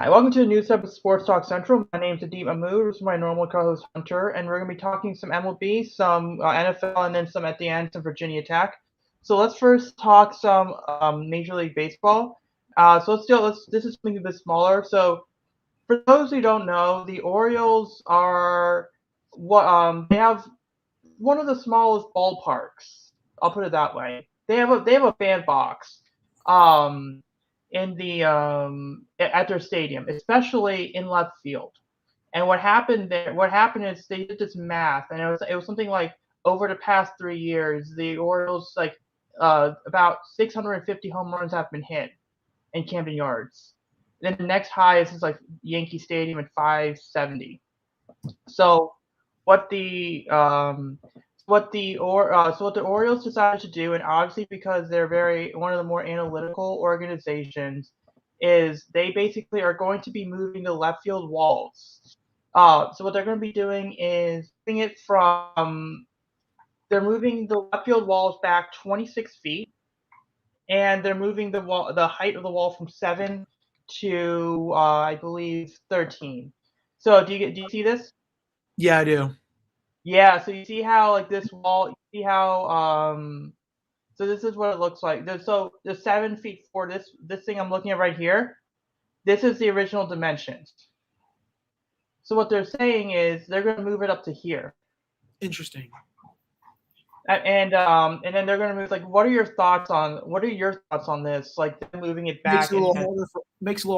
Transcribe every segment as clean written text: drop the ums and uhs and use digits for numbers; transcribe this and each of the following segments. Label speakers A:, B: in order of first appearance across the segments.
A: Hi, welcome to a new episode of Sports Talk Central. My name's Adib Mahmood. This is my normal co-host Hunter, and we're going to be talking some MLB, some NFL, and then some at the end, some Virginia Tech. So let's first talk some Major League Baseball. This is something a bit smaller. So for those who don't know, the Orioles are they have one of the smallest ballparks. I'll put it that way. They have a fan box. Um, in the at their stadium, especially in left field. And what happened there? What happened is they did this math, and it was something like over the past 3 years, the Orioles about 650 home runs have been hit in Camden Yards. Then the next highest is like Yankee Stadium at 570. So what the what the Orioles decided to do, and obviously because they're very one of the more analytical organizations, is they basically are going to be moving the left field walls. So what they're going to be doing is they're moving the left field walls back 26 feet, and they're moving the height of the wall from 7 to I believe 13. So do you see this?
B: Yeah, I do.
A: Yeah, so you see how like this wall, you see how so this is what it looks like. So the 7 feet for this thing I'm looking at right here, this is the original dimensions. So what they're saying is they're going to move it up to here,
B: Interesting.
A: and then they're going to move. Like, what are your thoughts on this? Like they're moving it
B: Makes
A: back
B: it a little
A: and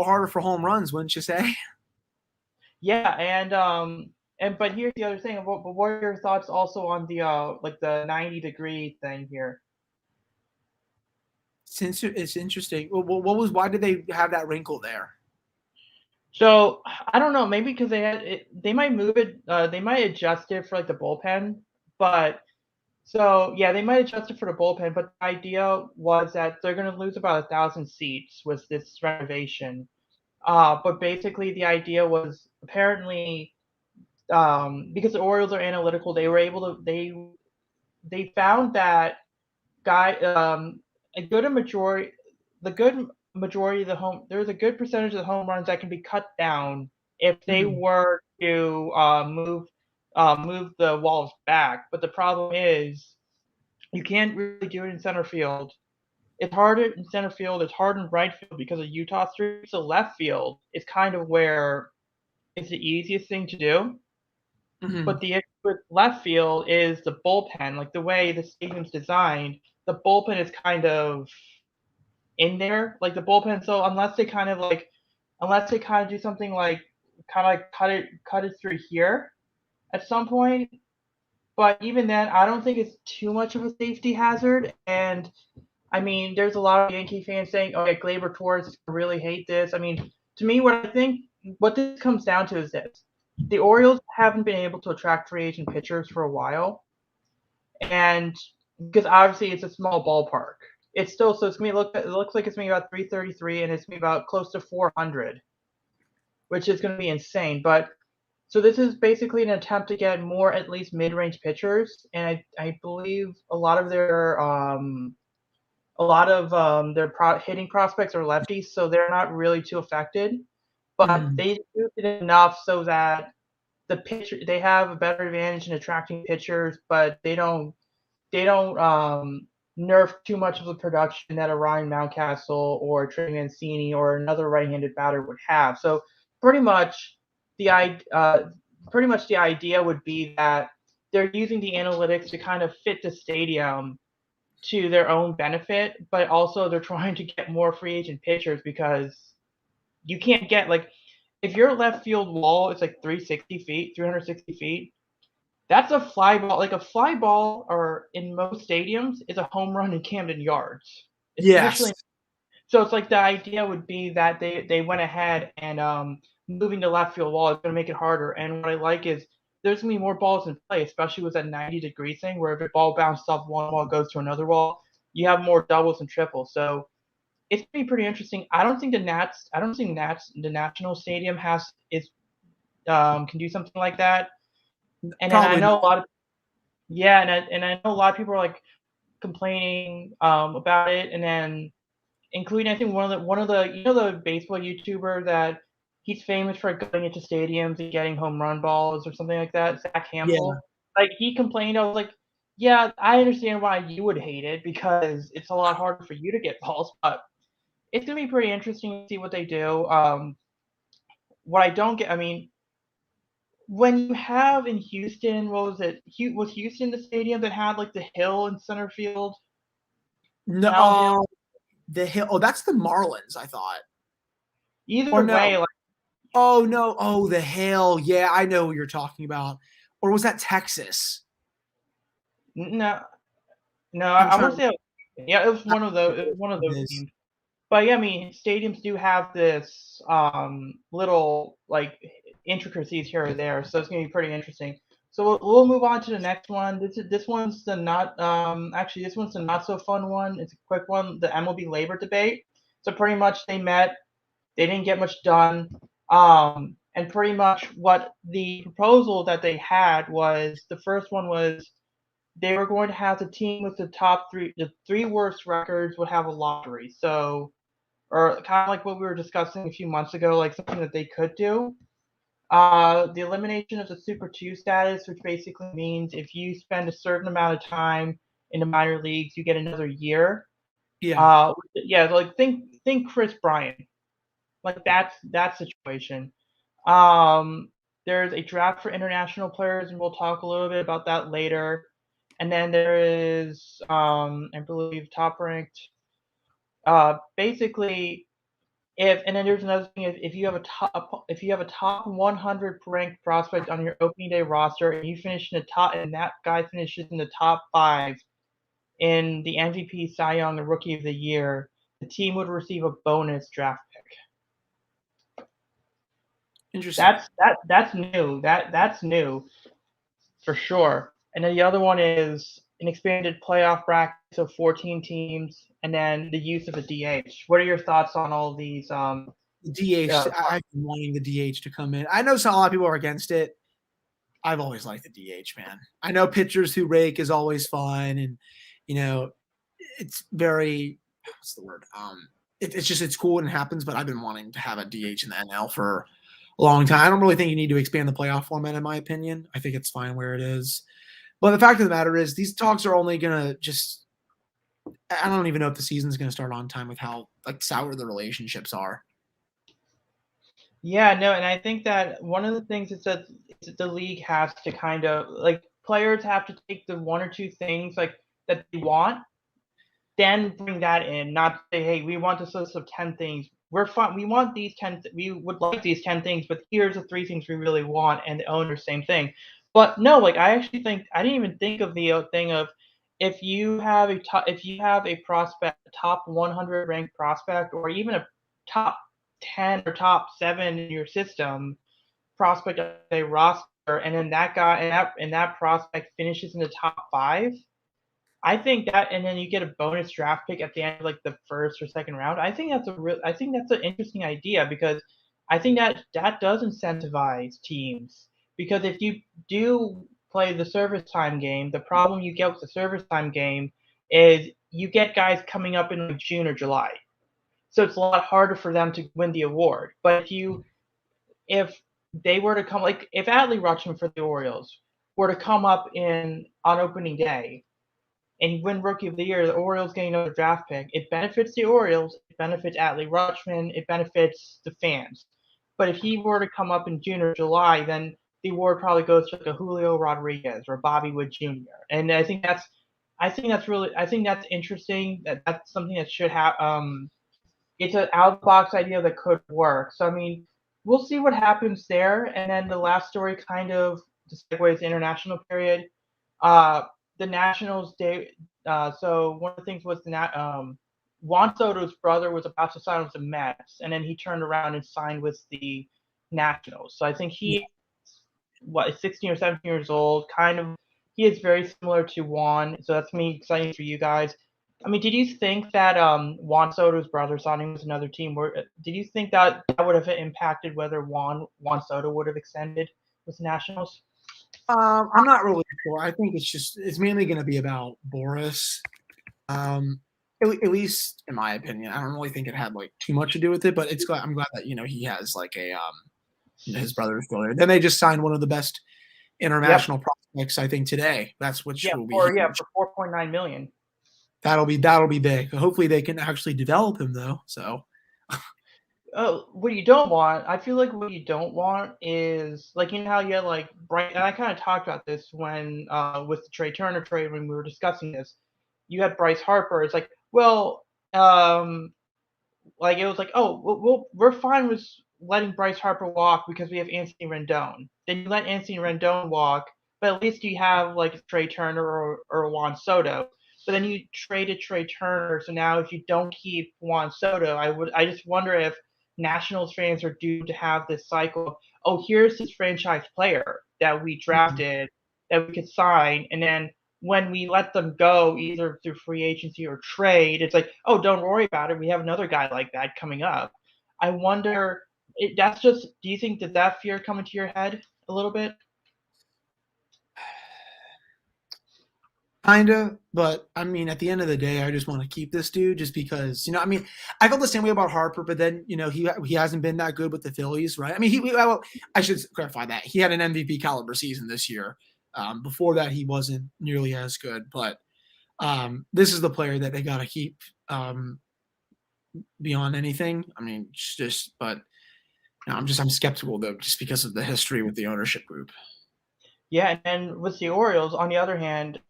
B: harder for home runs, wouldn't you say?
A: yeah, and but here's the other thing. But what are your thoughts also on the like the 90-degree thing here?
B: It's interesting. Why did they have that wrinkle there?
A: So I don't know, maybe because they might move it, they might adjust it for like the bullpen, but so yeah, they might adjust it for the bullpen. But the idea was that they're going to lose about 1,000 seats with this renovation. But basically, the idea was apparently because the Orioles are analytical, they were able to they found that guy a good majority the good majority of the home there's a good percentage of the home runs that can be cut down if they
B: Hmm.
A: were to move the walls back. But the problem is you can't really do it in center field. It's harder in center field. It's hard in right field because of Utah Street. So left field is kind of where it's the easiest thing to do.
B: Hmm.
A: But the issue with left field is the bullpen. Like the way the stadium's designed, the bullpen is kind of in there, like the bullpen. So unless they kind of do something like kind of like cut it through here at some point. But even then, I don't think it's too much of a safety hazard. And I mean, there's a lot of Yankee fans saying, "Oh, yeah, Glaber Torres really hate this." I mean, to me, what this comes down to is this: the Orioles haven't been able to attract free agent pitchers for a while, and because obviously it's a small ballpark. It's still so it's gonna be it looks like it's gonna be about 333 and it's gonna be about close to 400, which is gonna be insane. But so this is basically an attempt to get more at least mid-range pitchers, and I believe a lot of hitting prospects are lefties, so they're not really too affected. But
B: Hmm.
A: they do it enough so that they have a better advantage in attracting pitchers, but they don't nerf too much of the production that a Ryan Mountcastle or Trey Mancini or another right-handed batter would have. So pretty much the pretty much the idea would be that they're using the analytics to kind of fit the stadium to their own benefit, but also they're trying to get more free agent pitchers because you can't get like if your left field wall is like 360 feet, that's a fly ball. Like a fly ball, or in most stadiums, is a home run in Camden Yards.
B: Yes.
A: Especially, so it's like the idea would be that they went ahead and moving the left field wall is going to make it harder. And what I like is there's going to be more balls in play, especially with that 90-degree thing, where if a ball bounces off one wall goes to another wall, you have more doubles and triples. So it's going to be pretty interesting. I don't think the National Stadium can do something like that. And then I
B: Probably
A: know a
B: not.
A: lot of yeah, and I know a lot of people are like complaining about it, and then including I think one of the the baseball YouTuber that he's famous for going into stadiums and getting home run balls or something like that. Zach
B: Yeah.
A: Campbell, like he complained. I was like, yeah, I understand why you would hate it because it's a lot harder for you to get balls, but it's gonna be pretty interesting to see what they do. What I don't get, I mean, when you have in Houston, what was it? Was Houston the stadium that had like the hill in center field?
B: No,
A: Now hill.
B: the Hill. Oh, that's the Marlins, I thought. Or
A: Either
B: no.
A: way, like
B: Oh no. Oh, the Hill. Yeah, I know what you're talking about. Or was that Texas?
A: no, no,
B: I'm
A: I
B: trying
A: want
B: to.
A: to say, yeah, it was one of those. It was one of
B: It
A: those
B: is.
A: teams. But yeah, I mean, stadiums do have this little like intricacies here or there, so it's gonna be pretty interesting. So we'll move on to the next one. This one's the not actually this one's the not so fun one. It's a quick one. The MLB Labor Debate. So pretty much they met. They didn't get much done. And pretty much what the proposal that they had was the first one was they were going to have the team with the three worst records would have a lottery. So or kind of like what we were discussing a few months ago, like something that they could do. The elimination of the Super 2 status, which basically means if you spend a certain amount of time in the minor leagues, you get another year.
B: Yeah.
A: Yeah, like think Chris Bryant, like that situation. Um, there's a draft for international players, and we'll talk a little bit about that later. And then there is, I believe, top ranked. Basically, if and then there's another thing if you have a top 100 ranked prospect on your opening day roster and you finish in the top and that guy finishes in the top 5 in the MVP, Cy Young, and Rookie of the Year, the team would receive a bonus draft pick.
B: Interesting.
A: That's new. That's new for sure. And then the other one is an expanded playoff bracket, so 14 teams, and then the use of a DH. What are your thoughts on all of these?
B: The DH. I've been wanting the DH to come in. I know a lot of people are against it. I've always liked the DH, man. I know pitchers who rake is always fun, and you know, it's very what's the word? It's just it's cool when it happens. But I've been wanting to have a DH in the NL for a long time. I don't really think you need to expand the playoff format, in my opinion. I think it's fine where it is. But the fact of the matter is, these talks are only gonna just. I don't even know if the season's gonna start on time with how like sour the relationships are.
A: Yeah, no, and I think that one of the things is that the league has to kind of like players have to take the one or two things like that they want, then bring that in, not say, hey, we want this list of 10 things. We're fine. We want these 10. We would like these 10 things, but here's the three things we really want, and the owner same thing. But no, like I actually think I didn't even think of the thing of if you have a prospect, a top 100 ranked prospect, or even a top 10 or top 7 in your system prospect of a roster, and then that guy and that prospect finishes in the top 5. I think that, and then you get a bonus draft pick at the end of like the first or second round. I think that's an interesting idea because I think that does incentivize teams because if you do play the service time game, the problem you get with the service time game is you get guys coming up in like June or July, so it's a lot harder for them to win the award. But if they were to come like if Adley Rutschman for the Orioles were to come up in on opening day and win Rookie of the Year, the Orioles getting another draft pick. It benefits the Orioles, it benefits Adley Rutschman, it benefits the fans. But if he were to come up in June or July, then the award probably goes to like a Julio Rodriguez or Bobby Wood Jr. And I think that's interesting. That's something that should have. It's an out of the box idea that could work. So I mean, we'll see what happens there. And then the last story kind of segues the international period. Uh, the Nationals day. So one of the things was Juan Soto's brother was about to sign with the Mets, and then he turned around and signed with the Nationals. So I think he, what, is 16 or 17 years old. Kind of, he is very similar to Juan. So that's me exciting for you guys. I mean, did you think that Juan Soto's brother signing with another team? Did you think that would have impacted whether Juan Soto would have extended with the Nationals?
B: I'm not really sure. I think it's mainly going to be about Boris. at least in my opinion, I don't really think it had like too much to do with it, but I'm glad that, he has like a, his brother's still there. Then they just signed one of the best international prospects, I think, today. Which will be huge.
A: For $4.9 million.
B: That'll be big. Hopefully they can actually develop him though. So
A: what you don't want, I feel like what you don't want is like, how you had like Bright, and I kind of talked about this when with the Trey Turner trade when we were discussing this. You had Bryce Harper. It's like, well, like it was like, oh, we're fine with letting Bryce Harper walk because we have Anthony Rendon. Then you let Anthony Rendon walk, but at least you have like Trey Turner or Juan Soto. But then you traded Trey Turner, so now if you don't keep Juan Soto, I just wonder if Nationals fans are doomed to have this cycle. Oh, here's this franchise player that we drafted that we could sign, and then when we let them go, either through free agency or trade, it's like, oh, don't worry about it. We have another guy like that coming up. I wonder, do you think that fear come into your head a little bit?
B: Kinda, but I mean, at the end of the day, I just want to keep this dude just because, I mean, I felt the same way about Harper, but then, he hasn't been that good with the Phillies, right? I mean, I should clarify that. He had an MVP caliber season this year. Before that, he wasn't nearly as good, but this is the player that they got to keep beyond anything. I mean, but I'm skeptical though, just because of the history with the ownership group.
A: Yeah, and with the Orioles, on the other hand,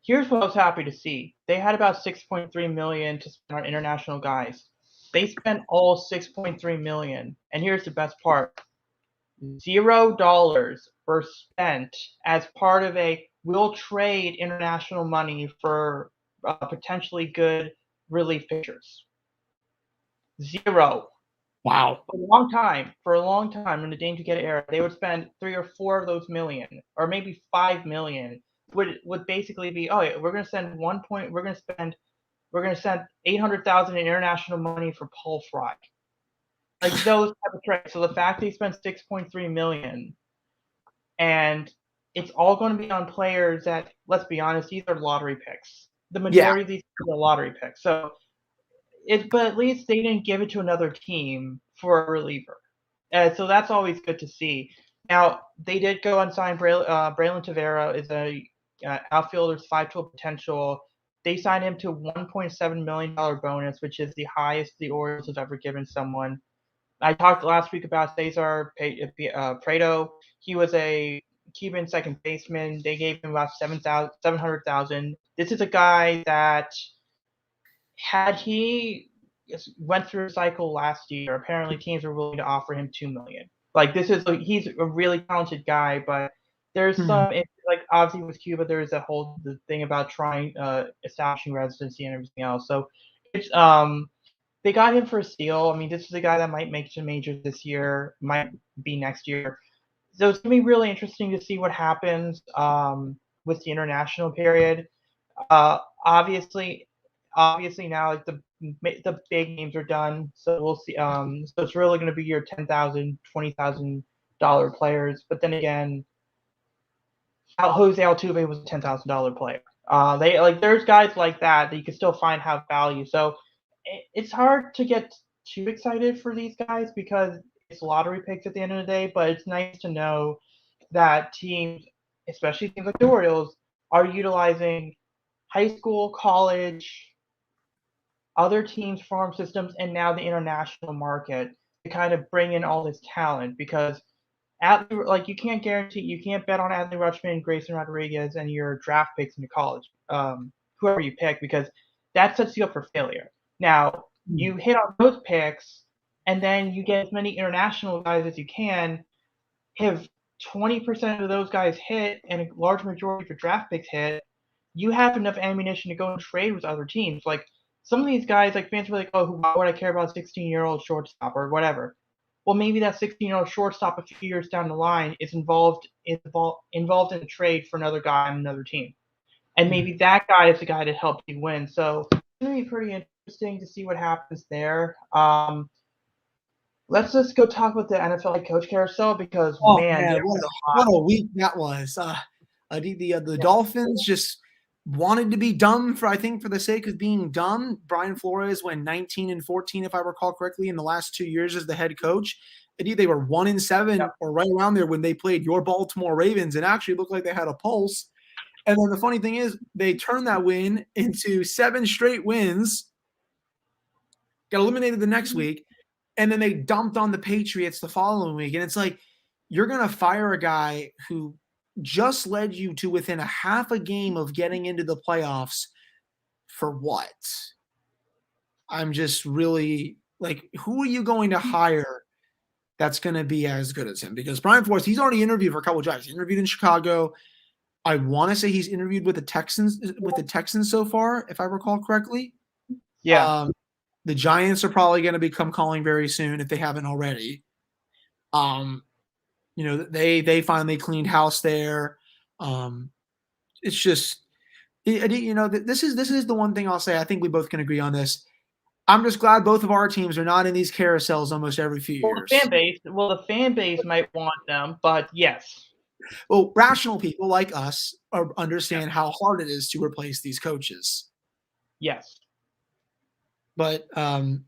A: here's what I was happy to see. They had about $6.3 million to spend on international guys. They spent all $6.3 million, and here's the best part: $0 were spent as part of we'll trade international money for potentially good relief pitchers. Zero.
B: Wow.
A: For a long time in the Dane to Get It era, they would spend 3 or 4 of those million, or maybe 5 million, would basically be, oh yeah, we're gonna send we're gonna send 800,000 in international money for Paul Fry. Like those type of trades. So the fact they spent 6.3 million, and it's all going to be on players that, let's be honest, these are lottery picks. The majority of these are lottery picks. So but at least they didn't give it to another team for a reliever. So that's always good to see. Now, they did go and sign Braylon Tavera is a outfielder's 5-tool potential. They signed him to $1.7 million bonus, which is the highest the Orioles have ever given someone. I talked last week about Cesar Prado. He was a Cuban second baseman. They gave him about $700,000. This is a guy that, had he went through a cycle last year, apparently teams were willing to offer him $2 million. Like he's a really talented guy, but there's some like obviously with Cuba there's that whole thing about trying establishing residency and everything else. So it's they got him for a steal. I mean, this is a guy that might make some majors this year, might be next year. So it's gonna be really interesting to see what happens with the international period. Obviously now like the big names are done, so we'll see. So it's really going to be your $10,000, $20,000 players. But then again, Jose Altuve was a $10,000 player. There's guys like that you can still find have value. So it's hard to get too excited for these guys because it's lottery picks at the end of the day. But it's nice to know that teams, especially teams like the Orioles, are utilizing high school, college, other teams' farm systems, and now the international market to kind of bring in all this talent because you can't bet on Adley Rutschman, Grayson Rodriguez, and your draft picks in your college, whoever you pick, because that sets you up for failure. Now, you hit on those picks, and then you get as many international guys as you can. If 20% of those guys hit and a large majority of your draft picks hit, you have enough ammunition to go and trade with other teams. Like some of these guys, like fans were like, oh, why would I care about a 16-year-old shortstop or whatever? Well, maybe that 16-year-old shortstop a few years down the line is involved in a trade for another guy on another team. And maybe that guy is the guy that helped you win. So it's going to be pretty interesting to see what happens there. Let's just go talk about the NFL Coach Carousel because,
B: what a week that was. The Dolphins just wanted to be dumb for the sake of being dumb. Brian Flores went 19-14, if I recall correctly, in the last 2 years as the head coach. And they were 1-7 or right around there when they played your Baltimore Ravens and actually looked like they had a pulse. And then the funny thing is they turned that win into 7 straight wins, got eliminated the next week, and then they dumped on the Patriots the following week. And it's like, you're going to fire a guy who just led you to within a half a game of getting into the playoffs for what? I'm just really like, who are you going to hire that's going to be as good as him? Because Brian Flores, he's already interviewed for a couple of jobs. He interviewed in Chicago. I want to say he's interviewed with the Texans so far, if I recall correctly.
A: Yeah.
B: The Giants are probably going to become calling very soon if they haven't already. They finally cleaned house there. It's just, this is the one thing I'll say. I think we both can agree on this. I'm just glad both of our teams are not in these carousels almost every few years.
A: The fan base might want them, but yes.
B: Well, rational people like us understand how hard it is to replace these coaches.
A: Yes.
B: But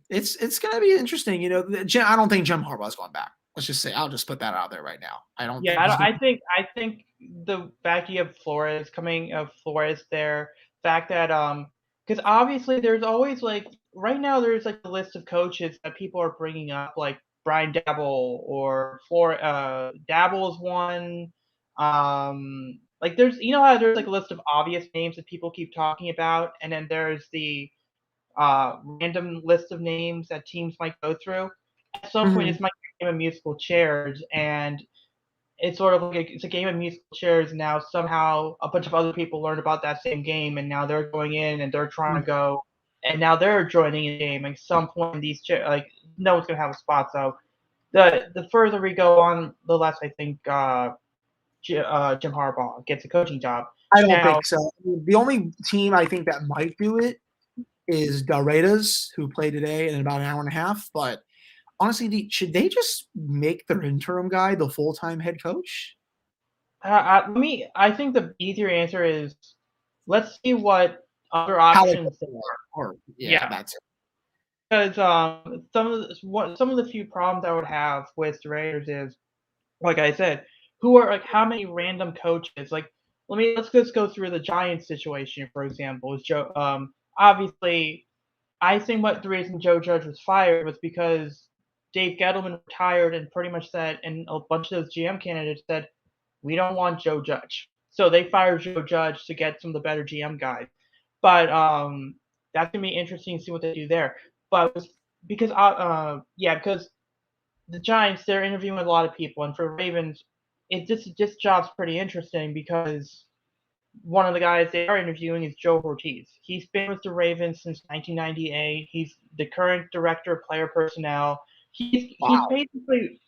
B: it's going to be interesting. I don't think Jim Harbaugh's going back. Let's just say, I'll just put that out there right now. I don't.
A: Yeah, I think the fact you have Flores there, fact that because obviously there's always like right now there's like a list of coaches that people are bringing up, like Brian Dabble or Dabble's one. Like there's how there's like a list of obvious names that people keep talking about, and then there's the random list of names that teams might go through. At some point, this might be a game of musical chairs, and it's sort of like it's a game of musical chairs. Now somehow a bunch of other people learned about that same game, and now they're going in and they're trying to go, and now they're joining the game. At some point, these like no one's gonna have a spot. So the further we go on, the less I think Jim Harbaugh gets a coaching job.
B: I don't think so. The only team I think that might do it is Del Raiders, who played today in about an hour and a half. But honestly, should they just make their interim guy the full-time head coach?
A: I think the easier answer is let's see what other options there
B: are. Yeah, that's it.
A: Because some of the few problems I would have with the Raiders is, like I said, who are like how many random coaches? Like let's just go through the Giants situation, for example. Is Joe obviously I think the reason Joe Judge was fired was because Dave Gettleman retired and pretty much said, and a bunch of those GM candidates said, we don't want Joe Judge. So they fired Joe Judge to get some of the better GM guys. But that's gonna be interesting to see what they do there. But because because the Giants, they're interviewing with a lot of people, and for Ravens, this job's pretty interesting because one of the guys they are interviewing is Joe Ortiz. He's been with the Ravens since 1998. He's the current director of player personnel. He's basically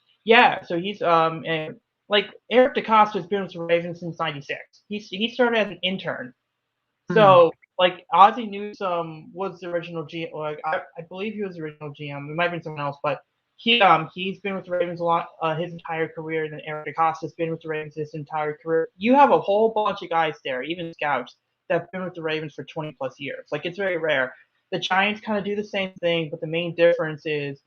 A: so he's like Eric DeCosta's been with the Ravens since '96. He started as an intern. So like Ozzie Newsome was the original GM. Like I believe he was the original GM. It might have been someone else, but he's been with the Ravens a lot his entire career. And then Eric DeCosta's been with the Ravens his entire career. You have a whole bunch of guys there, even scouts, that have been with the Ravens for 20 plus years. Like it's very rare. The Giants kind of do the same thing, but the main difference is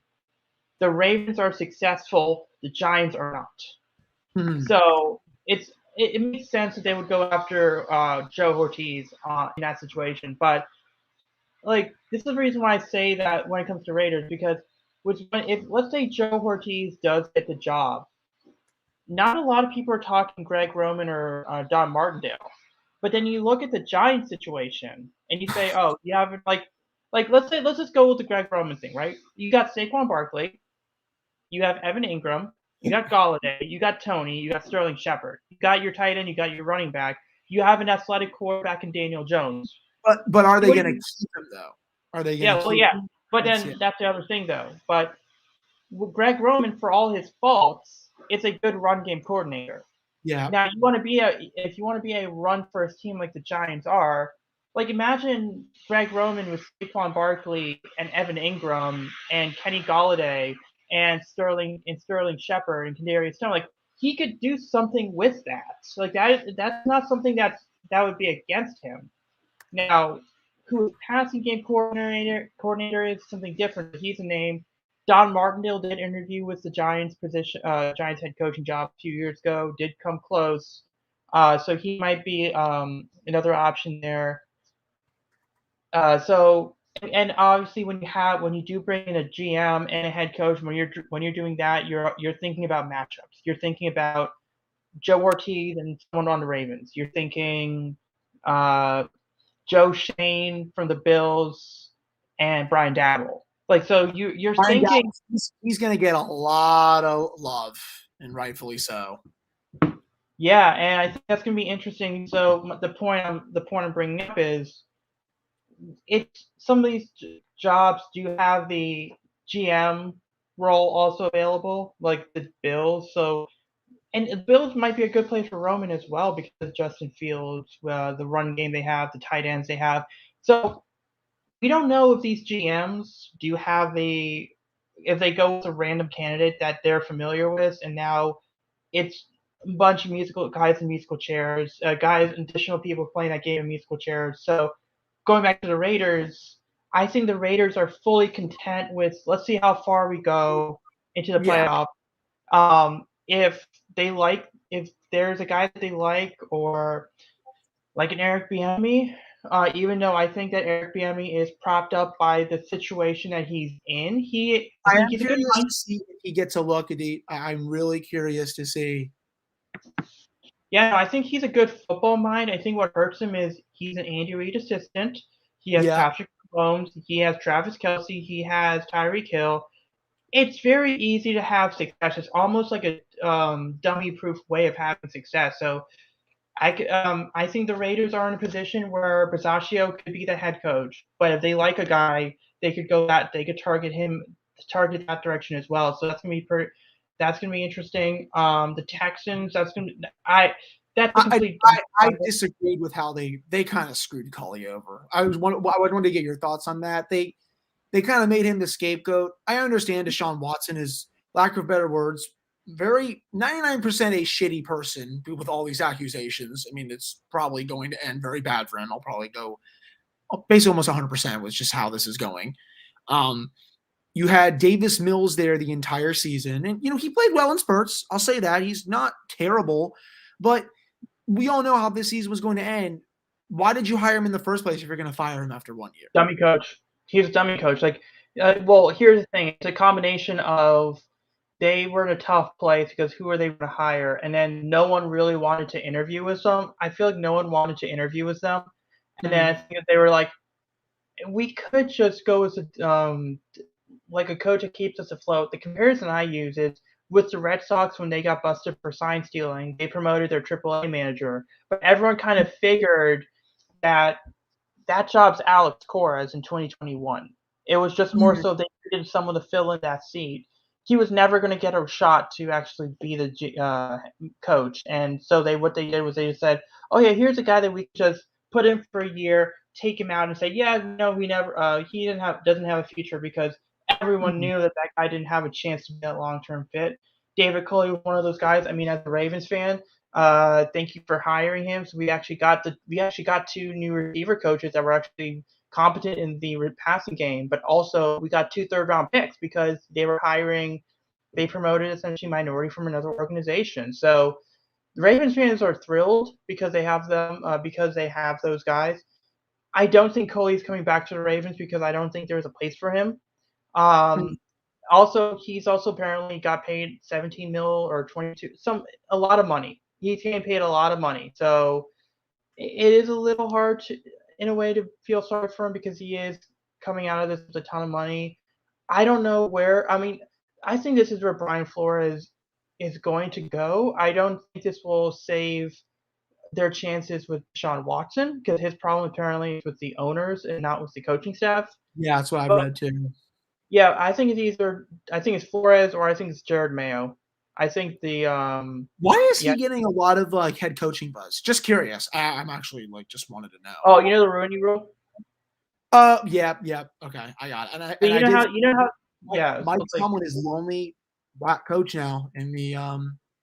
A: the Ravens are successful, the Giants are not. So it makes sense that they would go after Joe Ortiz in that situation. But like this is the reason why I say that when it comes to Raiders, because if let's say Joe Ortiz does get the job, not a lot of people are talking Greg Roman or Don Martindale. But then you look at the Giants situation and you say, oh, you haven't like let's just go with the Greg Roman thing, right? You got Saquon Barkley, you have Evan Ingram, you got Golladay, you got Tony, you got Sterling Shepard, you got your tight end, you got your running back, you have an athletic quarterback in Daniel Jones.
B: But are they going to keep him though? Are they going to?
A: Yeah. But then that's the other thing though. But Greg Roman, for all his faults, it's a good run game coordinator.
B: Yeah.
A: Now if you want to be a run first team like the Giants are, like imagine Greg Roman with Saquon Barkley and Evan Ingram and Kenny Golladay and Sterling Shepard and Kadarius Stone. Like he could do something with that. So like that's not something that would be against him. Now, who his passing game coordinator is something different. He's a name. Don Martindale did interview with the Giants Giants head coaching job a few years ago. Did come close, so he might be another option there. And obviously when you do bring in a GM and a head coach, when you're doing that, you're thinking about matchups. You're thinking about Joe Ortiz and someone on the Ravens. You're thinking Joe Shane from the Bills and Brian Daboll. Like, so you're
B: Brian
A: thinking
B: he's going to get a lot of love, and rightfully so.
A: Yeah, and I think that's going to be interesting. So the point I'm bringing up is, some of these jobs do have the GM role also available, like the Bills. So, and the Bills might be a good place for Roman as well because of Justin Fields, the run game they have, the tight ends they have. So we don't know if these GMs do have if they go with a random candidate that they're familiar with, and now it's a bunch of musical guys in musical chairs, additional people playing that game in musical chairs. So going back to the Raiders, I think the Raiders are fully content with, let's see how far we go into the playoff. If there's a guy that they like, or like an Eric Bieniemy, even though I think that Eric Bieniemy is propped up by the situation that he's in, I think he's a good
B: to see if he gets a look at it. I'm really curious to see.
A: Yeah, I think he's a good football mind. I think what hurts him is he's an Andy Reid assistant. He has Patrick Mahomes. He has Travis Kelce. He has Tyreek Hill. It's very easy to have success. It's almost like a dummy-proof way of having success. So I think the Raiders are in a position where Bisaccia could be the head coach. But if they like a guy, they could target that direction as well. So that's gonna be interesting. The Texans, that's
B: I disagreed with how they kind of screwed Culley over. I wanted to get your thoughts on that. They kind of made him the scapegoat. I understand Deshaun Watson is, lack of better words, very 99% a shitty person with all these accusations. I mean, it's probably going to end very bad for him. I'll probably go basically almost 100% with just how this is going. You had Davis Mills there the entire season, and he played well in spurts. I'll say that. He's not terrible, but we all know how this season was going to end. Why did you hire him in the first place if you're going to fire him after 1 year?
A: Dummy coach. He's a dummy coach. Well, here's the thing. It's a combination of they were in a tough place because who are they going to hire? And then no one really wanted to interview with them. I feel like no one wanted to interview with them. And then I think they were like, we could just go with like a coach that keeps us afloat. The comparison I use is with the Red Sox when they got busted for sign stealing. They promoted their AAA manager, but everyone kind of figured that job's Alex Coras in 2021. It was just more so they needed someone to fill in that seat. He was never going to get a shot to actually be the coach, and so what they did was they just said, "Oh yeah, here's a guy that we just put in for a year, take him out, and say, yeah, no, we never, he doesn't have a future because everyone knew that guy didn't have a chance to be a long-term fit." David Culley was one of those guys. I mean, as a Ravens fan, thank you for hiring him. So we actually got two new receiver coaches that were actually competent in the passing game, but also we got 2 third-round picks because they promoted essentially minority from another organization. So the Ravens fans are thrilled because they have those guys. I don't think Coley's coming back to the Ravens because I don't think there's a place for him. Also, he's also apparently got paid 17 mil or 22, a lot of money. He's getting paid a lot of money. So it is a little hard in a way to feel sorry for him because he is coming out of this with a ton of money. I don't know where. I mean, I think this is where Brian Flores is going to go. I don't think this will save their chances with Deshaun Watson because his problem apparently is with the owners and not with the coaching staff.
B: Yeah, that's what I read too.
A: Yeah, I think it's Flores or I think it's Jared Mayo. I think
B: why is he getting a lot of head coaching buzz? Just curious. I'm actually just wanted to know.
A: Oh, you know the Rooney Rule?
B: Yeah. Okay, I got it.
A: Yeah,
B: Mike Tomlin is the only black coach now in the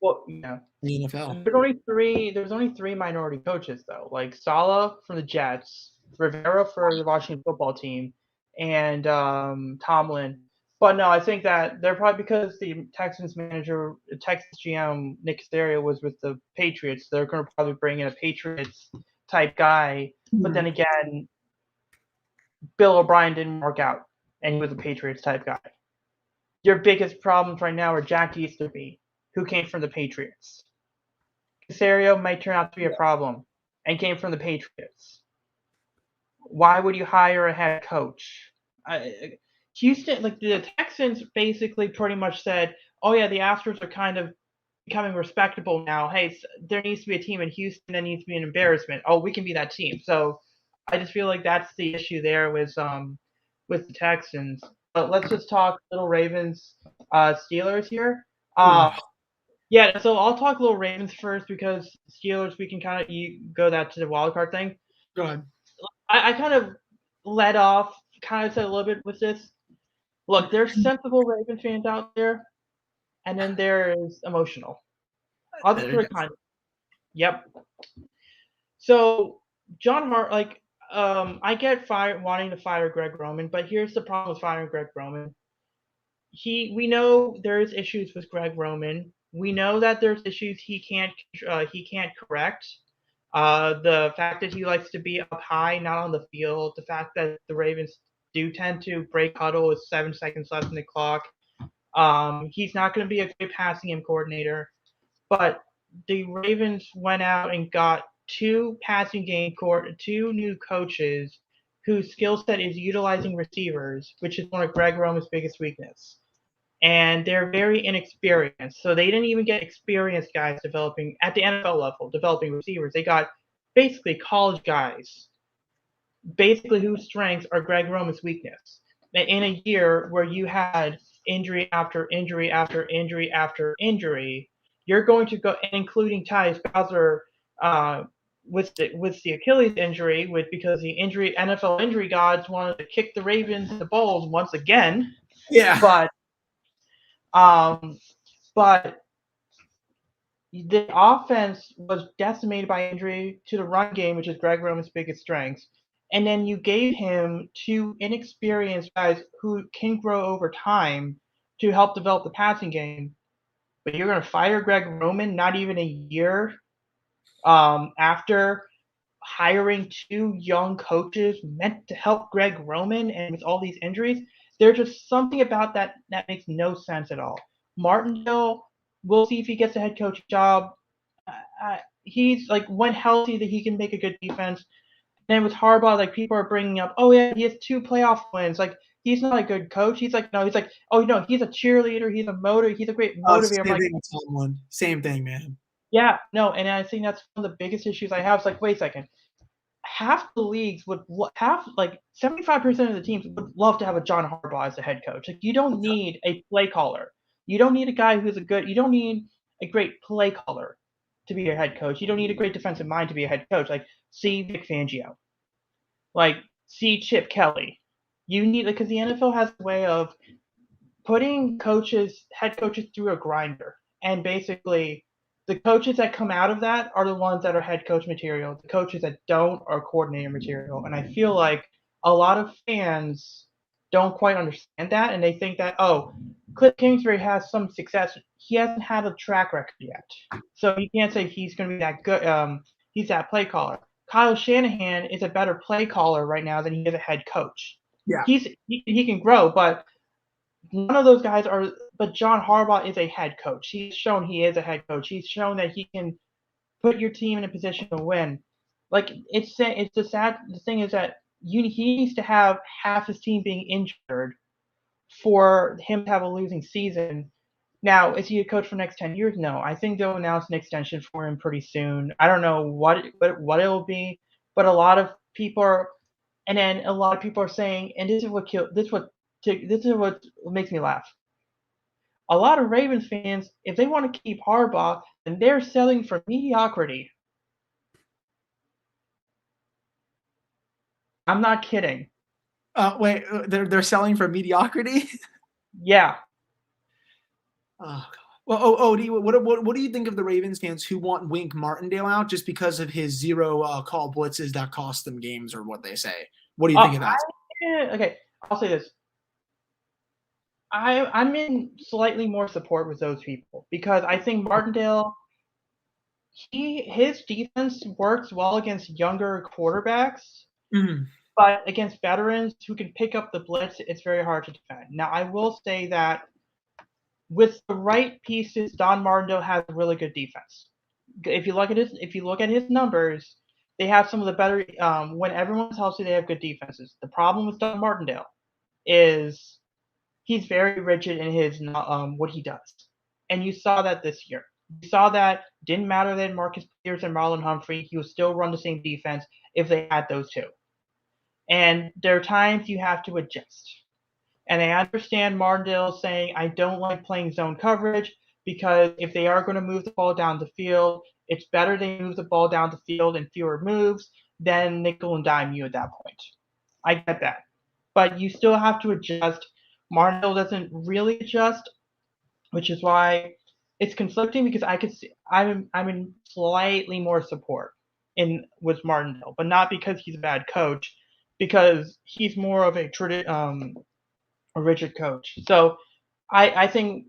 A: the
B: NFL.
A: There's only three minority coaches though. Like Saleh from the Jets, Rivera for the Washington football team and Tomlin. But no, I think that they're probably because the Texans manager, Texas GM Nick Caserio was with the Patriots. They're going to probably bring in a Patriots type guy. But then again, Bill O'Brien didn't work out, and he was a Patriots type guy. Your biggest problems right now are Jack Easterby, who came from the Patriots. Caserio might turn out to be a problem and came from the Patriots. Why would you hire a head coach? Houston, like the Texans basically pretty much said, oh yeah, the Astros are kind of becoming respectable now. Hey, there needs to be a team in Houston that needs to be an embarrassment. Oh, we can be that team. So I just feel like that's the issue there with the Texans. But let's just talk little Ravens, Steelers here. Yeah, so I'll talk little Ravens first because Steelers we can kind of go that to the wild card thing.
B: Go ahead.
A: I kind of led off, kind of said a little bit with this. Look, there's sensible Ravens fans out there, and then there's emotional. I'll just put it kind of. Yep. So John Hart, I get wanting to fire Greg Roman, but here's the problem with firing Greg Roman. We know there's issues with Greg Roman. We know that there's issues he can't correct. The fact that he likes to be up high, not on the field. The fact that the Ravens do tend to break huddle with 7 seconds left in the clock. He's not going to be a great passing game coordinator. But the Ravens went out and got two new coaches whose skill set is utilizing receivers, which is one of Greg Roman's biggest weakness. And they're very inexperienced. So they didn't even get experienced guys developing at the NFL level, developing receivers. They got basically college guys, basically whose strengths are Greg Roman's weakness. And in a year where you had injury after injury after injury after injury, you're going to go, including Tyus Bowser with the Achilles injury, because the NFL injury gods wanted to kick the Ravens in the balls once again.
B: Yeah.
A: But the offense was decimated by injury to the run game, which is Greg Roman's biggest strength. And then you gave him two inexperienced guys who can grow over time to help develop the passing game. But you're going to fire Greg Roman not even a year after hiring two young coaches meant to help Greg Roman, and with all these injuries, there's just something about that makes no sense at all. Martindale, we'll see if he gets a head coach job. He's when healthy that he can make a good defense. And with Harbaugh, people are bringing up, oh yeah, he has 2 playoff wins. He's not a good coach. He's no, he's oh no, he's a cheerleader. He's a motivator. He's a great motivator.
B: Same thing, man.
A: Yeah, no, and I think that's one of the biggest issues I have. It's wait a second. Half the leagues would 75% of the teams would love to have a John Harbaugh as a head coach. You don't need a play caller. You don't need a guy who's you don't need a great play caller to be your head coach. You don't need a great defensive mind to be a head coach. See Vic Fangio. See Chip Kelly. You need, because the NFL has a way of putting head coaches through a grinder. And basically, the coaches that come out of that are the ones that are head coach material. The coaches that don't are coordinator material. And I feel like a lot of fans don't quite understand that. And they think that, oh, Cliff Kingsbury has some success. He hasn't had a track record yet. So you can't say he's going to be that good. He's that play caller. Kyle Shanahan is a better play caller right now than he is a head coach.
B: Yeah.
A: He can grow, but none of those guys are. But John Harbaugh is a head coach. He's shown he is a head coach. He's shown that he can put your team in a position to win. The thing is that he needs to have half his team being injured for him to have a losing season. Now, is he a coach for the next 10 years? No. I think they'll announce an extension for him pretty soon. I don't know what it will be, but a lot of people are saying, and this is what makes me laugh. A lot of Ravens fans, if they want to keep Harbaugh, then they're selling for mediocrity. I'm not kidding.
B: Wait, they're selling for mediocrity?
A: Yeah.
B: Oh, God. Well, what do you think of the Ravens fans who want Wink Martindale out just because of his zero call blitzes that cost them games, or what they say? What do you think of that?
A: Okay, I'll say this. I'm in slightly more support with those people because I think Martindale, his defense works well against younger quarterbacks, but against veterans who can pick up the blitz, it's very hard to defend. Now, I will say that with the right pieces, Don Martindale has a really good defense. If you look at his numbers, they have some of the better. When everyone's healthy, they have good defenses. The problem with Don Martindale is he's very rigid in his what he does, and you saw that this year. You saw that didn't matter that Marcus Peters and Marlon Humphrey, he would still run the same defense if they had those two. And there are times you have to adjust. And I understand Martindale saying, I don't like playing zone coverage because if they are going to move the ball down the field, it's better they move the ball down the field in fewer moves than nickel and dime you at that point. I get that. But you still have to adjust. Martindale doesn't really adjust, which is why it's conflicting because I could see I'm in slightly more support with Martindale, but not because he's a bad coach, because he's more of a rigid coach. So I think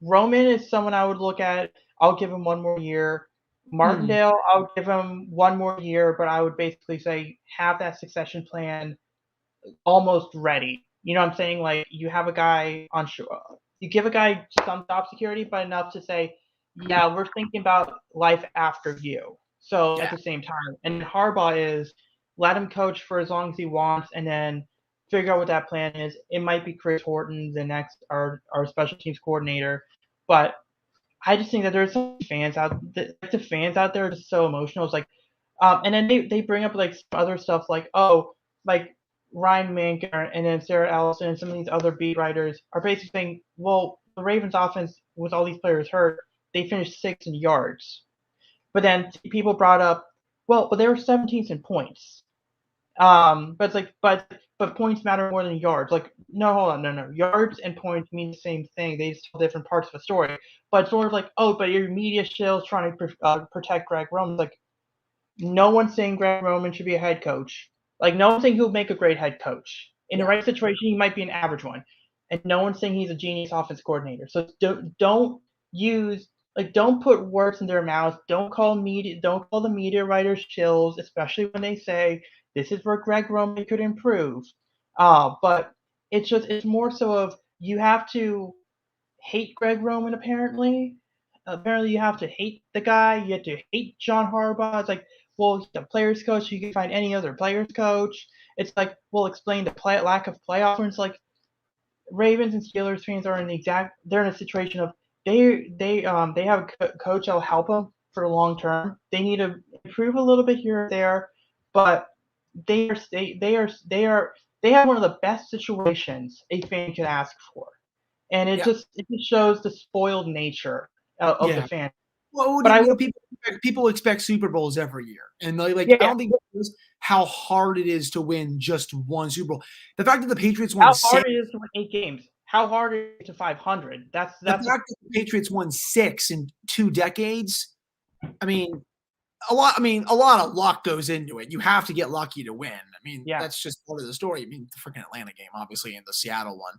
A: Roman is someone I would look at. I'll give him one more year. Martindale, I'll give him one more year, but I would basically say have that succession plan almost ready. You know what I'm saying? Like you have a guy on you give a guy some job security, but enough to say, yeah, we're thinking about life after you. So at the same time, and Harbaugh is let him coach for as long as he wants, and then figure out what that plan is. It might be Chris Horton, the next our special teams coordinator, but I just think that there's some fans out the fans out there are just so emotional. It's like, and then they bring up like other stuff like like Ryan Manker and then Sarah Allison and some of these other beat writers are basically saying, well, the Ravens offense with all these players hurt, they finished 6th in yards. But then people brought up, well, but they were 17th in points. But it's like, but points matter more than yards. Like, no, hold on, no. Yards and points mean the same thing. They just tell different parts of the story. But it's sort of like, oh, but your media shield is trying to protect Greg Roman. Like, no one's saying Greg Roman should be a head coach. Like, no one's saying he'll make a great head coach. In the right situation, he might be an average one. And no one's saying he's a genius offense coordinator. So don't put words in their mouths. Don't call the media writers chills, especially when they say this is where Greg Roman could improve. But it's more so of you have to hate Greg Roman apparently. Apparently you have to hate the guy. You have to hate John Harbaugh. It's like, well, he's a players coach. You can find any other players coach. It's like, well, explain the lack of playoff. And it's like Ravens and Steelers fans are they're in a situation of they have a coach that'll help them for the long term. They need to improve a little bit here or there, but they have one of the best situations a fan can ask for, and it just shows the spoiled nature of the fan.
B: Well, but people expect Super Bowls every year, and I don't think that's how hard it is to win just one Super Bowl. The fact that the Patriots won
A: how hard it is to win 8 games. How hard it is to 500. That's
B: the fact that the Patriots won 6 in 2 decades. I mean, a lot of luck goes into it. You have to get lucky to win. I mean, that's just part of the story. I mean, the freaking Atlanta game, obviously, and the Seattle one.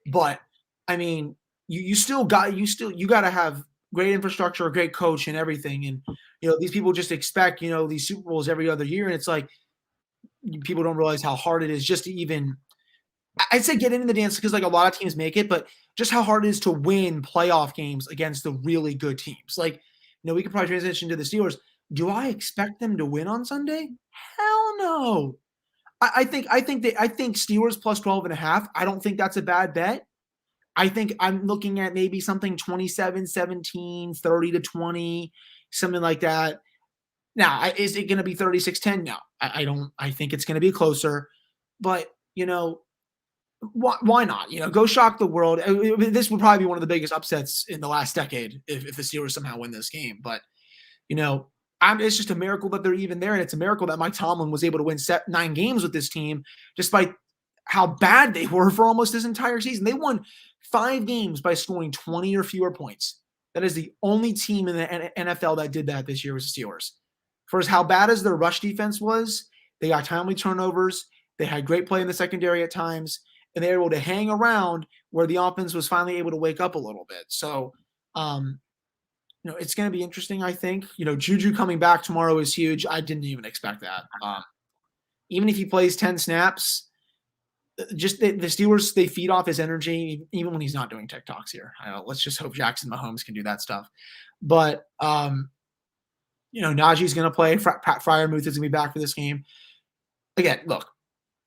B: But I mean, you got to have great infrastructure, a great coach, and everything. And these people just expect these Super Bowls every other year, and it's like people don't realize how hard it is just to even. I'd say get into the dance because like a lot of teams make it, but just how hard it is to win playoff games against the really good teams. Like, we could probably transition to the Steelers. Do I expect them to win on Sunday? Hell no. I think Steelers plus 12.5. I don't think that's a bad bet. I think I'm looking at maybe something 27-17, 30-20, something like that. Now, is it going to be 36-10? No, I think it's going to be closer, but why not? Go shock the world. This would probably be one of the biggest upsets in the last decade if the Steelers somehow win this game. But it's just a miracle that they're even there, and it's a miracle that Mike Tomlin was able to win 9 games with this team, despite how bad they were for almost this entire season. They won 5 games by scoring 20 or fewer points. That is the only team in the NFL that did that this year was the Steelers. For how bad as their rush defense was, they got timely turnovers. They had great play in the secondary at times, and they were able to hang around where the offense was finally able to wake up a little bit. So, it's going to be interesting, I think. Juju coming back tomorrow is huge. I didn't even expect that. Even if he plays 10 snaps, just the Steelers, they feed off his energy, even when he's not doing TikToks here. Let's just hope Jackson Mahomes can do that stuff. But, Najee's going to play. Freiermuth is going to be back for this game. Again, look,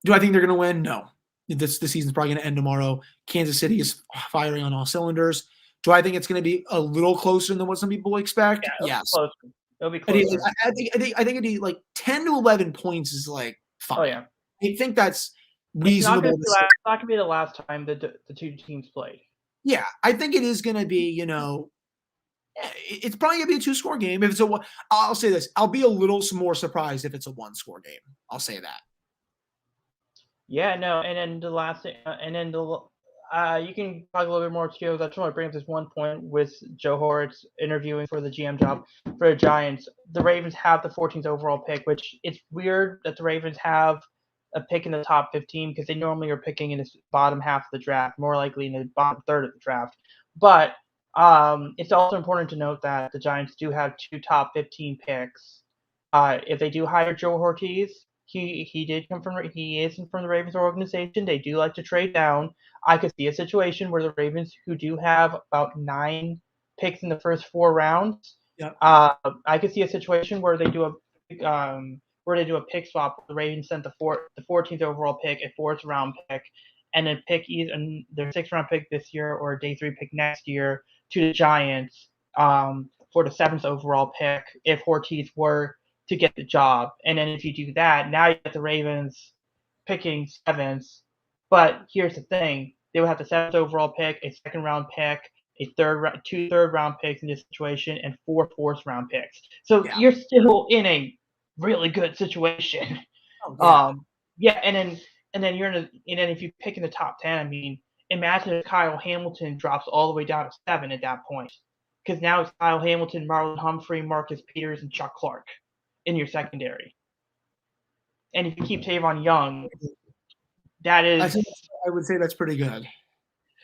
B: do I think they're going to win? No. The season's probably going to end tomorrow. Kansas City is firing on all cylinders. Do I think it's going to be a little closer than what some people expect?
A: Yeah,
B: yes.
A: It'll be closer.
B: I think it'd be like 10 to 11 points is like fine.
A: Oh, yeah.
B: I think that's reasonable.
A: It's not going to be the last time the two teams played.
B: Yeah, I think it is going to be, it's probably going to be a 2-score game. If it's I'll say this, I'll be a little more surprised if it's a 1-score game. I'll say that.
A: Yeah, no, and then the last thing, you can talk a little bit more too. I just want to bring up this one point with Joe Horowitz interviewing for the GM job for the Giants. The Ravens have the 14th overall pick, which it's weird that the Ravens have a pick in the top 15 because they normally are picking in the bottom half of the draft, more likely in the bottom third of the draft. But it's also important to note that the Giants do have 2 top 15 picks. If they do hire Joe Ortiz, he is from the Ravens organization. They do like to trade down. I could see a situation where the Ravens, who do have about 9 picks in the first 4 rounds,
B: yep.
A: I could see a situation where they do a pick swap. The Ravens sent the 14th overall pick, a 4th round pick, and then pick either their 6th round pick this year or a day 3 pick next year to the Giants for the 7th overall pick if Ortiz were to get the job. And then if you do that, now you get the Ravens picking 7th. But here's the thing. They would have the 7th overall pick, a 2nd round pick, 2 third round picks in this situation, and 4 4th round picks. So you're still in a really good situation.
B: Oh, yeah.
A: And then if you pick in the top 10, I mean, imagine if Kyle Hamilton drops all the way down to 7 at that point. Because now it's Kyle Hamilton, Marlon Humphrey, Marcus Peters, and Chuck Clark in your secondary. And if you keep Tavon Young, that is...
B: I would say that's pretty good.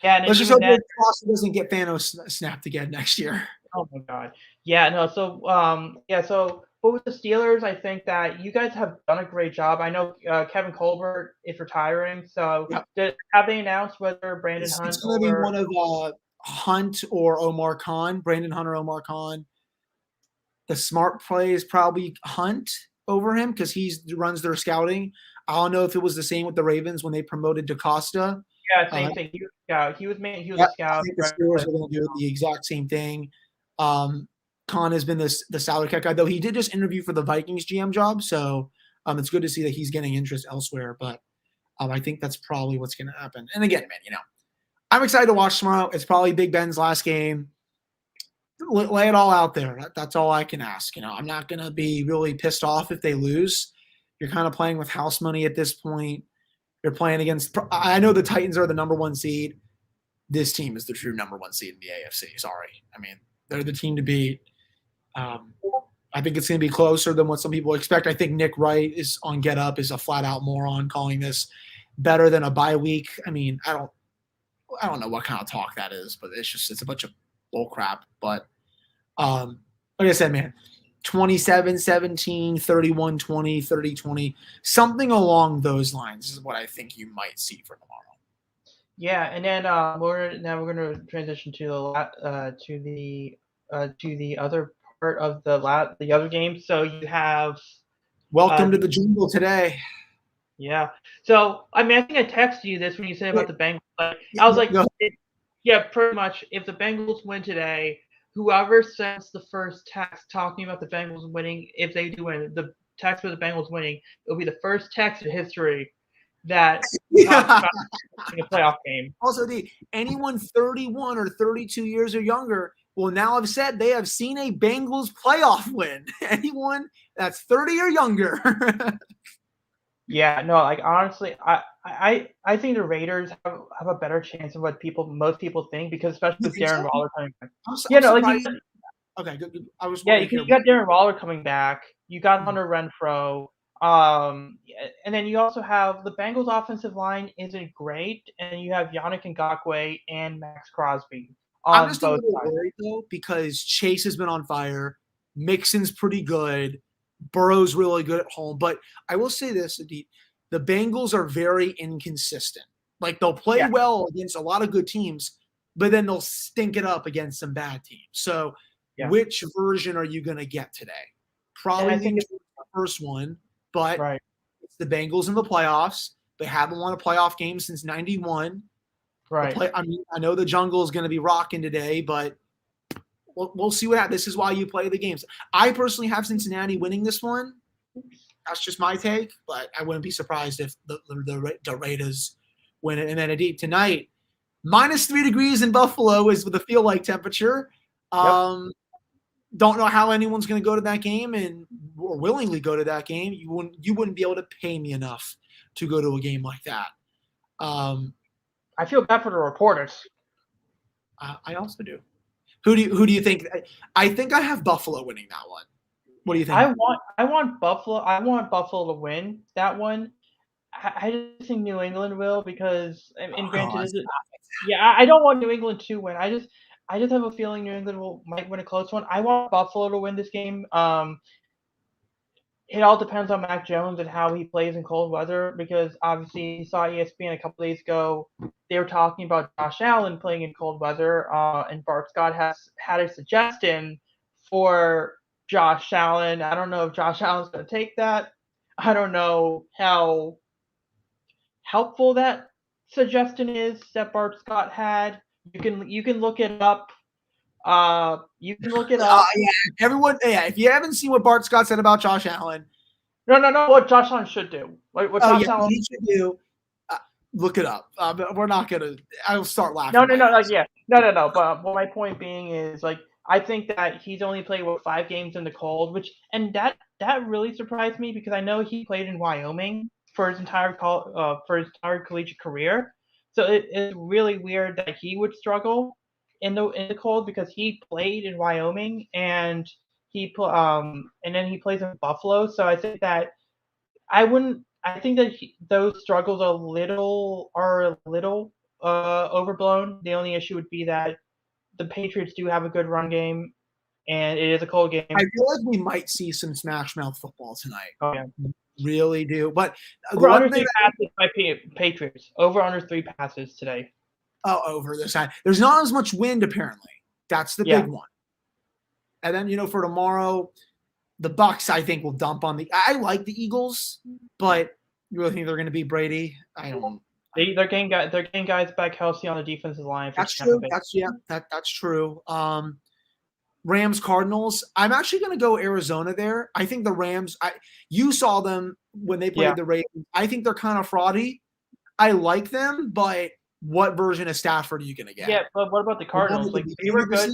A: Yeah, and
B: let's just hope that Austin doesn't get Thanos snapped again next year.
A: Oh my God. Yeah, no, so but with the Steelers, I think that you guys have done a great job. I know Kevin Colbert is retiring, so have they announced whether Brandon Hunt
B: it's going to be one of Hunt or Omar Khan, Brandon Hunt or Omar Khan. The smart play is probably Hunt over him because he runs their scouting. I don't know if it was the same with the Ravens when they promoted DaCosta.
A: Yeah, same thing. He was a scout. He was a scout.
B: I think the Steelers are going to do the exact same thing. Khan has been the salary cap guy, though he did just interview for the Vikings GM job, so it's good to see that he's getting interest elsewhere. But I think that's probably what's going to happen. And again, man, I'm excited to watch tomorrow. It's probably Big Ben's last game. Lay it all out there. That's all I can ask. I'm not going to be really pissed off if they lose. You're kind of playing with house money at this point. You're playing against – I know the Titans are the number 1 seed. This team is the true number 1 seed in the AFC. Sorry. I mean, they're the team to beat. I think it's going to be closer than what some people expect. I think Nick Wright is on Get Up is a flat-out moron calling this better than a bye week. I mean, I don't know what kind of talk that is, but it's a bunch of bull crap. But like I said, man, 27-17, 31-20, 30-20, something along those lines is what I think you might see for tomorrow.
A: Yeah, and then we're going to transition to the other part of the other game. So you have
B: welcome to the jungle today.
A: Yeah. So I mean, I think I texted you this when you said about the Bengals. I was like, yeah, pretty much. If the Bengals win today, whoever sends the first text talking about the Bengals winning, if they do win, the text for the Bengals winning, it'll be the first text in history that talks about a playoff game.
B: Also, anyone 31 or 32 years or younger will now have said they have seen a Bengals playoff win. Anyone that's 30 or younger.
A: Yeah, no, like honestly, I think the Raiders have a better chance of what most people think, because especially with Darren Waller coming back.
B: I'm
A: Like
B: surprised. Okay, good. I was
A: yeah,
B: wondering
A: you got Darren Waller coming back. You got Hunter Renfrow. And then you also have the Bengals' offensive line isn't great, and you have Yannick Ngakoue and Max Crosby
B: I'm
A: on
B: just a
A: both
B: little
A: sides.
B: worried though because Chase has been on fire, Mixon's pretty good, Burrow's really good at home. But I will say this, Adit, the Bengals are very inconsistent. Like they'll play well against a lot of good teams, but then they'll stink it up against some bad teams. So which version are you going to get today? Probably the first one, but it's the Bengals in the playoffs. They haven't won a playoff game since '91.
A: Right.
B: I know the jungle is going to be rocking today, but we'll see what happens. This is why you play the games. I personally have Cincinnati winning this one. That's just my take, but I wouldn't be surprised if the Raiders win it. And then Adit, tonight, -3 degrees in Buffalo is the feel-like temperature. Don't know how anyone's going to go to that game or willingly go to that game. You wouldn't be able to pay me enough to go to a game like that.
A: I feel bad for the reporters.
B: I also do. Who do you think? I think I have Buffalo winning that one. What do you think?
A: I want Buffalo. I want Buffalo to win that one. I just think New England will, because granted, I don't want New England to win. I just have a feeling New England might win a close one. I want Buffalo to win this game. It all depends on Mac Jones and how he plays in cold weather, because obviously you saw ESPN a couple days ago. They were talking about Josh Allen playing in cold weather, and Bart Scott has had a suggestion for Josh Allen. I don't know if Josh Allen's going to take that. I don't know how helpful that suggestion is that Bart Scott had. You can look it up. You can look it up.
B: Everyone, if you haven't seen what Bart Scott said about Josh Allen,
A: no, what Josh Allen should do. What Josh Allen
B: he should do. Look it up. We're not gonna. I'll start laughing.
A: No. But my point being is, like, I think that he's only played 5 games in the cold, that really surprised me, because I know he played in Wyoming for his entire collegiate career. So it's really weird that he would struggle in the cold, because he played in Wyoming and then he plays in Buffalo. So I think that those struggles are a little overblown. The only issue would be that the Patriots do have a good run game, and it is a cold game.
B: I feel like we might see some smash mouth football tonight.
A: Oh yeah,
B: really do. But
A: over under 3 passes by Patriots. Over under 3 passes today.
B: Oh, over this side. There's not as much wind apparently. That's the big one. And then for tomorrow, the Bucs, I think, will dump on I like the Eagles, but you really think they're going to beat Brady? I don't.
A: They're getting guys back healthy on the defensive line.
B: That's true. That's true. Rams Cardinals. I'm actually going to go Arizona there. I think the Rams. You saw them when they played the Ravens. I think they're kind of fraudy. I like them, but what version of Stafford are you going to get?
A: Yeah, but what about the Cardinals? Like, they were good.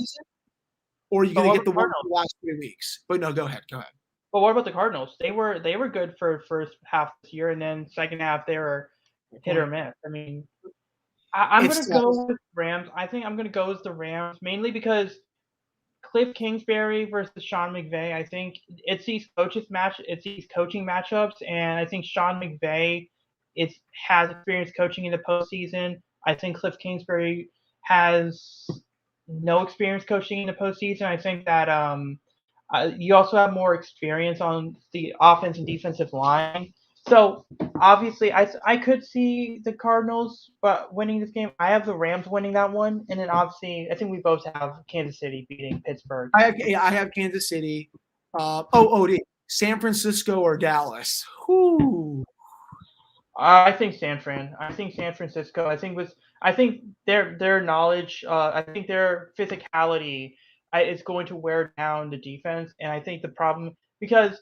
B: Or are you going to get the one for the last 3 weeks? But no, go ahead.
A: But what about the Cardinals? They were good for first half this year, and then second half they were hit or miss. I mean, I'm going to go with Rams. I think I'm going to go with the Rams, mainly because Cliff Kingsbury versus Sean McVay. I think it's these coaching matchups, and I think Sean McVay has experience coaching in the postseason. I think Cliff Kingsbury has no experience coaching in the postseason. I think that you also have more experience on the offense and defensive line. So obviously, I could see the Cardinals winning this game. I have the Rams winning that one, and then obviously, I think we both have Kansas City beating Pittsburgh.
B: I have Kansas City. San Francisco or Dallas? Whoo.
A: I think San Francisco. I think their knowledge. I think their physicality is going to wear down the defense, and I think the problem, because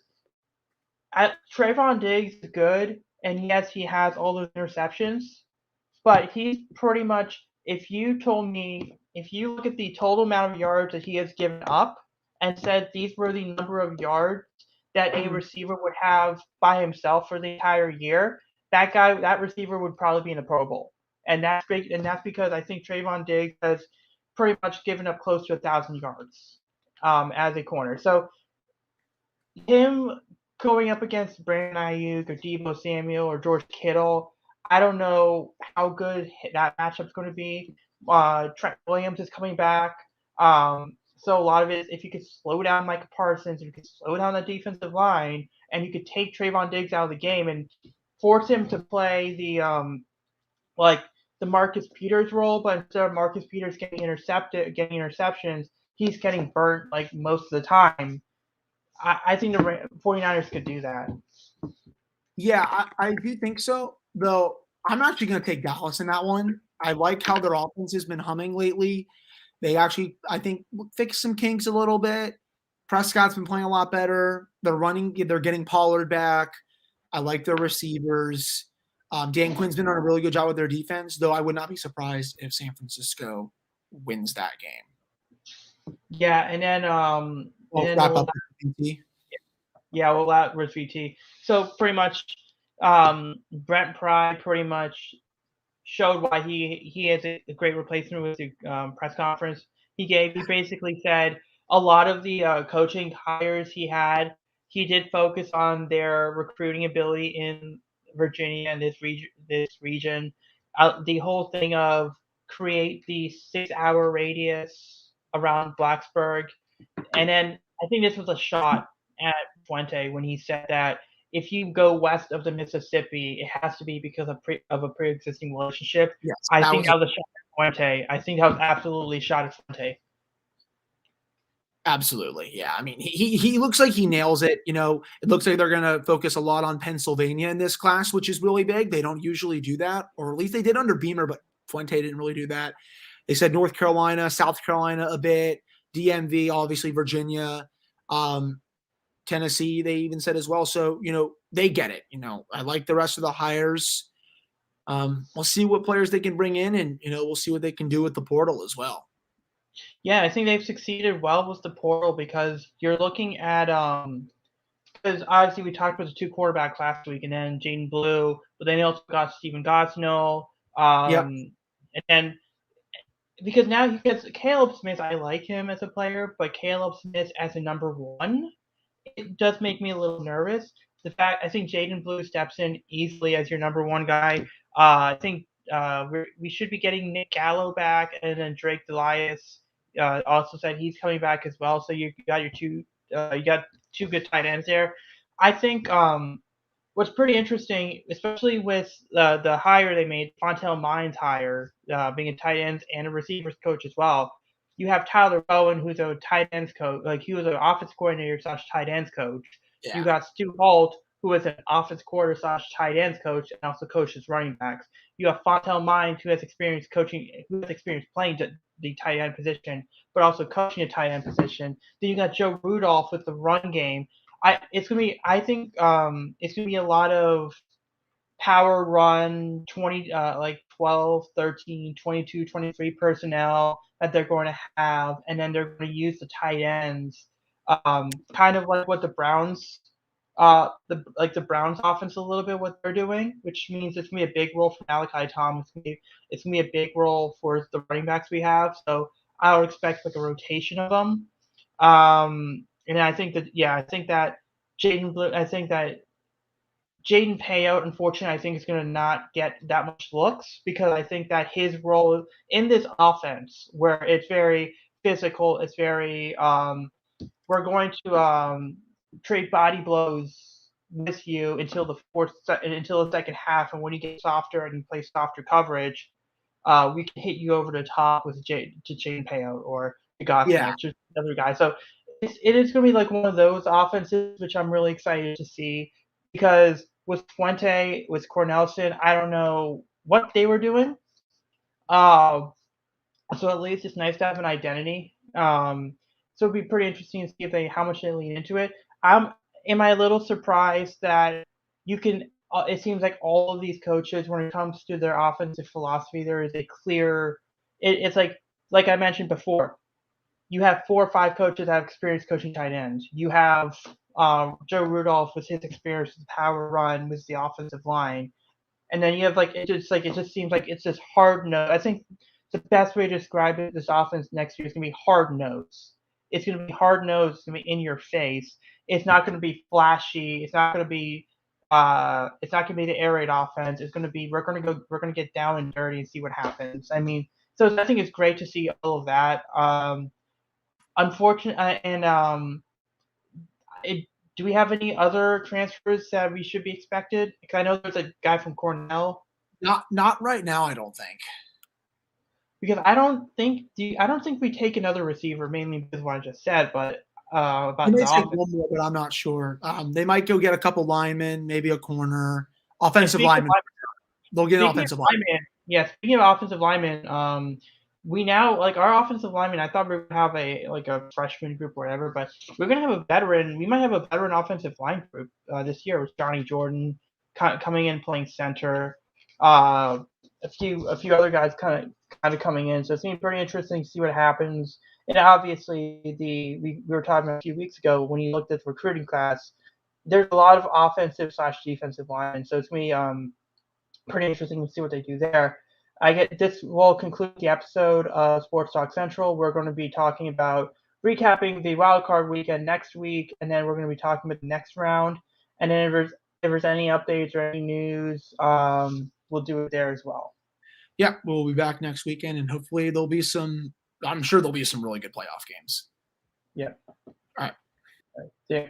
A: Trayvon Diggs is good, and yes, he has all those interceptions, but he's pretty much, if you look at the total amount of yards that he has given up and said these were the number of yards that a receiver would have by himself for the entire year, that receiver would probably be in the Pro Bowl, and that's big, and that's because I think Trayvon Diggs has pretty much given up close to 1,000 yards as a corner. So him going up against Brandon Ayuk or Deebo Samuel or George Kittle, I don't know how good that matchup's going to be. Trent Williams is coming back. So a lot of it is if you could slow down Micah Parsons, if you could slow down the defensive line, and you could take Trayvon Diggs out of the game and force him to play like the Marcus Peters role, but instead of Marcus Peters getting interceptions, he's getting burnt like most of the time. I think the 49ers could do that.
B: Yeah, I do think so, though I'm actually going to take Dallas in that one. I like how their offense has been humming lately. They actually, I think, fixed some kinks a little bit. Prescott's been playing a lot better. They're getting Pollard back. I like their receivers. Dan Quinn's been doing a really good job with their defense, though I would not be surprised if San Francisco wins that game.
A: Yeah, and then
B: wrap up with VT.
A: Yeah, well, that was VT. So pretty much, Brent Pry pretty much showed why he is a great replacement with the press conference he gave. He basically said a lot of the coaching hires he had, he did focus on their recruiting ability in Virginia and this region. The whole thing of create the 6-hour radius around Blacksburg, and then I think this was a shot at Fuente when he said that if you go west of the Mississippi, it has to be because of a pre-existing relationship.
B: Yes,
A: I think that was a shot at Fuente. I think that was absolutely a shot at Fuente.
B: Absolutely, yeah. I mean, he looks like he nails it. You know, it looks like they're going to focus a lot on Pennsylvania in this class, which is really big. They don't usually do that, or at least they did under Beamer, but Fuente didn't really do that. They said North Carolina, South Carolina a bit, DMV, obviously Virginia, Tennessee, they even said as well. So, you know, they get it. You know, I like the rest of the hires. We'll see what players they can bring in, and, you know, we'll see what they can do with the portal as well.
A: Yeah, I think they've succeeded well with the portal because you're looking at because obviously we talked about the 2 quarterbacks last week, and then Jaden Blue, but then they also got Stephen Gosnell, and then because now he gets Caleb Smith. I like him as a player, but Caleb Smith as a number 1, it does make me a little nervous. I think Jaden Blue steps in easily as your number 1 guy. I think we should be getting Nick Gallo back, and then Drake Delias also said he's coming back as well. So you got your you got 2 good tight ends there. I think what's pretty interesting, especially with the hire they made, Fontel Mines hire, being a tight ends and a receivers coach as well. You have Tyler Bowen, who's a tight ends coach, like he was an offense coordinator / tight ends coach. Yeah. You got Stu Holt, who is an offense coordinator / tight ends coach and also coaches running backs. You have Fontel Mines, who has experience playing the tight end position, but also coaching a tight end position. Then you got Joe Rudolph with the run game. I think it's gonna be a lot of power run 20 like 12, 13, 22, 23 personnel that they're going to have, and then they're going to use the tight ends kind of like what the Browns the Browns offense a little bit what they're doing, which means it's gonna be a big role for Malachi Thomas. It's gonna be a big role for the running backs we have. So I would expect like a rotation of them. And I think that Jaden Payout, unfortunately, I think is going to not get that much looks because I think that his role in this offense, where it's very physical, it's very we're going to trade body blows with you until the second half, and when you get softer and you play softer coverage, we can hit you over the top with Jaden Payout or the Gossman, just another guy. So it is going to be like one of those offenses, which I'm really excited to see because with Fuente, with Cornelson, I don't know what they were doing. So at least it's nice to have an identity. So it'd be pretty interesting to see how much they lean into it. Am I a little surprised that you can? It seems like all of these coaches, when it comes to their offensive philosophy, there is a clear. It's like I mentioned before. You have 4 or 5 coaches that have experience coaching tight ends. You have Joe Rudolph with his experience with power run with the offensive line. and then you have it just seems like it's just hard nose. I think the best way to describe it, this offense next year is going to be hard nose. It's going to be hard nose. It's going to be in your face. It's not going to be flashy. It's not going to be the air raid offense. It's going to be we're going to get down and dirty and see what happens. I mean, so I think it's great to see all of that. Unfortunately, and do we have any other transfers that we should be expected? Because I know there's a guy from Cornell.
B: Not right now, I don't think.
A: Because I don't think we take another receiver, mainly because of what I just said, but about
B: they
A: the offense.
B: One more, but I'm not sure. They might go get a couple linemen, maybe a corner, offensive lineman. They'll get an offensive lineman.
A: Yeah, speaking of offensive linemen, we now our offensive lineman. I thought we would have a freshman group or whatever, but we're gonna have a veteran. We might have a veteran offensive line group this year with Johnny Jordan coming in playing center. A few other guys kind of coming in, so it's gonna be pretty interesting to see what happens. And obviously, we were talking a few weeks ago when you looked at the recruiting class. There's a lot of offensive / defensive line, so it's gonna be pretty interesting to see what they do there. This will conclude the episode of Sports Talk Central. We're going to be talking about recapping the wild card weekend next week, and then we're going to be talking about the next round. And then if there's any updates or any news, we'll do it there as well.
B: Yeah, we'll be back next weekend, and hopefully I'm sure there'll be some really good playoff games.
A: Yeah.
B: All right.
A: Yeah.